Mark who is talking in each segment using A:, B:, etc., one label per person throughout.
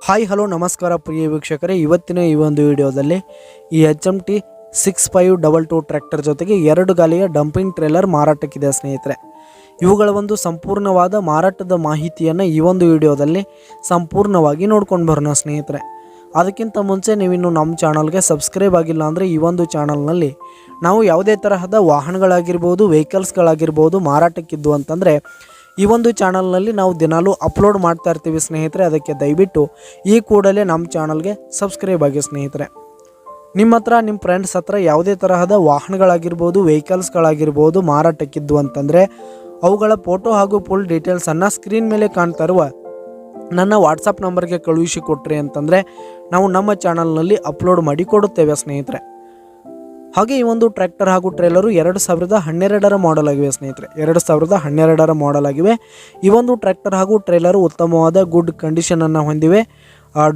A: Hi hello ನಮಸ್ಕಾರ ಪ್ರಿಯ ವೀಕ್ಷಕರೇ, ಇವತ್ತಿನ ಈ ಒಂದು ವಿಡಿಯೋದಲ್ಲಿ ಈ HMT 6522 ಟ್ರ್ಯಾಕ್ಟರ್ ಜೊತೆಗೆ 2 ಗಾಲಿಯ ಡಂಪಿಂಗ್ ಟ್ರೇಲರ್ ಮಾರಾಟಕ್ಕಿದೆ ಸ್ನೇಹಿತರೆ. ಇವುಗಳ ಒಂದು ಸಂಪೂರ್ಣವಾದ ಮಾರಾಟದ ಮಾಹಿತಿಯನ್ನು ಈ ಒಂದು ವಿಡಿಯೋದಲ್ಲಿ ಸಂಪೂರ್ಣವಾಗಿ ನೋಡ್ಕೊಂಡು ಬರೋಣ ಸ್ನೇಹಿತರೆ. ಅದಕ್ಕಿಂತ ಮುಂಚೆ ನೀವಿನ್ನು ನಮ್ಮ ಚಾನಲ್ಗೆ ಸಬ್ಸ್ಕ್ರೈಬ್ ಆಗಿಲ್ಲ ಅಂದರೆ ಈ ಒಂದು ಚಾನಲ್ನಲ್ಲಿ ನಾವು ಯಾವುದೇ ತರಹದ ವಾಹನಗಳಾಗಿರ್ಬೋದು, ವೆಹಿಕಲ್ಸ್ಗಳಾಗಿರ್ಬೋದು ಮಾರಾಟಕ್ಕಿದ್ದು ಅಂತಂದರೆ ಈ ಒಂದು ಚಾನಲ್ನಲ್ಲಿ ನಾವು ದಿನಾಲೂ ಅಪ್ಲೋಡ್ ಮಾಡ್ತಾ ಇರ್ತೀವಿ ಸ್ನೇಹಿತರೆ. ಅದಕ್ಕೆ ದಯವಿಟ್ಟು ಈ ಕೂಡಲೇ ನಮ್ಮ ಚಾನಲ್ಗೆ ಸಬ್ಸ್ಕ್ರೈಬ್ ಆಗಿ ಸ್ನೇಹಿತರೆ. ನಿಮ್ಮ ಹತ್ರ ನಿಮ್ಮ ಫ್ರೆಂಡ್ಸ್ ಹತ್ರ ಯಾವುದೇ ತರಹದ ವಾಹನಗಳಾಗಿರ್ಬೋದು, ವೆಹಿಕಲ್ಸ್ಗಳಾಗಿರ್ಬೋದು ಮಾರಾಟಕ್ಕಿದ್ದು ಅಂತಂದರೆ ಅವುಗಳ ಫೋಟೋ ಹಾಗೂ ಫುಲ್ ಡೀಟೇಲ್ಸನ್ನು ಸ್ಕ್ರೀನ್ ಮೇಲೆ ಕಾಣ್ತಾ ಇರುವ ನನ್ನ ವಾಟ್ಸಪ್ ನಂಬರ್ಗೆ ಕಳುಹಿಸಿ ಕೊಟ್ರಿ ಅಂತಂದರೆ ನಾವು ನಮ್ಮ ಚಾನಲ್ನಲ್ಲಿ ಅಪ್ಲೋಡ್ ಮಾಡಿ ಕೊಡುತ್ತೇವೆ ಸ್ನೇಹಿತರೆ. ಹಾಗೆ ಈ ಒಂದು ಟ್ರ್ಯಾಕ್ಟರ್ ಹಾಗೂ ಟ್ರೇಲರು 2012 ಮಾಡೆಲ್ ಆಗಿವೆ ಸ್ನೇಹಿತರೆ. 2012 ಮಾಡೆಲ್ ಆಗಿವೆ. ಈ ಒಂದು ಟ್ರ್ಯಾಕ್ಟರ್ ಹಾಗೂ ಟ್ರೇಲರು ಉತ್ತಮವಾದ ಗುಡ್ ಕಂಡೀಷನನ್ನು ಹೊಂದಿವೆ.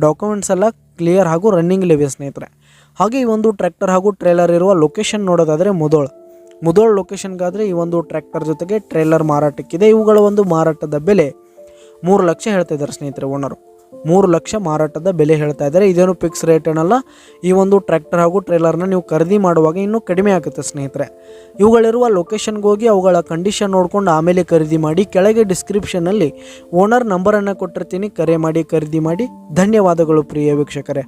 A: ಡಾಕ್ಯುಮೆಂಟ್ಸ್ ಎಲ್ಲ ಕ್ಲಿಯರ್ ಹಾಗೂ ರನ್ನಿಂಗ್ಲಿವೆ ಸ್ನೇಹಿತರೆ. ಹಾಗೆ ಈ ಒಂದು ಟ್ರ್ಯಾಕ್ಟರ್ ಹಾಗೂ ಟ್ರೇಲರ್ ಇರುವ ಲೊಕೇಶನ್ ನೋಡೋದಾದರೆ ಮುದೋಳ್ ಲೊಕೇಶನ್ಗಾದರೆ ಈ ಒಂದು ಟ್ರ್ಯಾಕ್ಟರ್ ಜೊತೆಗೆ ಟ್ರೇಲರ್ ಮಾರಾಟಕ್ಕಿದೆ. ಇವುಗಳ ಒಂದು ಮಾರಾಟದ ಬೆಲೆ 3 ಲಕ್ಷ ಹೇಳ್ತಾ ಇದ್ದಾರೆ ಸ್ನೇಹಿತರೆ. ಓನರು 3 ಲಕ್ಷ ಮಾರಾಟದ ಬೆಲೆ ಹೇಳ್ತಾ ಇದ್ದಾರೆ. ಇದೇನು ಫಿಕ್ಸ್ ರೇಟ್ ಏನಲ್ಲ. ಈ ಒಂದು ಟ್ರ್ಯಾಕ್ಟರ್ ಹಾಗೂ ಟ್ರೇಲರ್ನ ನೀವು ಖರೀದಿ ಮಾಡುವಾಗ ಇನ್ನೂ ಕಡಿಮೆ ಆಗುತ್ತೆ ಸ್ನೇಹಿತರೆ. ಇವುಗಳಿರುವ ಲೊಕೇಶನ್ಗೆ ಹೋಗಿ ಅವುಗಳ ಕಂಡೀಷನ್ ನೋಡ್ಕೊಂಡು ಆಮೇಲೆ ಖರೀದಿ ಮಾಡಿ. ಕೆಳಗೆ ಡಿಸ್ಕ್ರಿಪ್ಷನಲ್ಲಿ ಓನರ್ ನಂಬರನ್ನು ಕೊಟ್ಟಿರ್ತೀನಿ, ಕರೆ ಮಾಡಿ ಖರೀದಿ ಮಾಡಿ. ಧನ್ಯವಾದಗಳು ಪ್ರಿಯ ವೀಕ್ಷಕರೇ.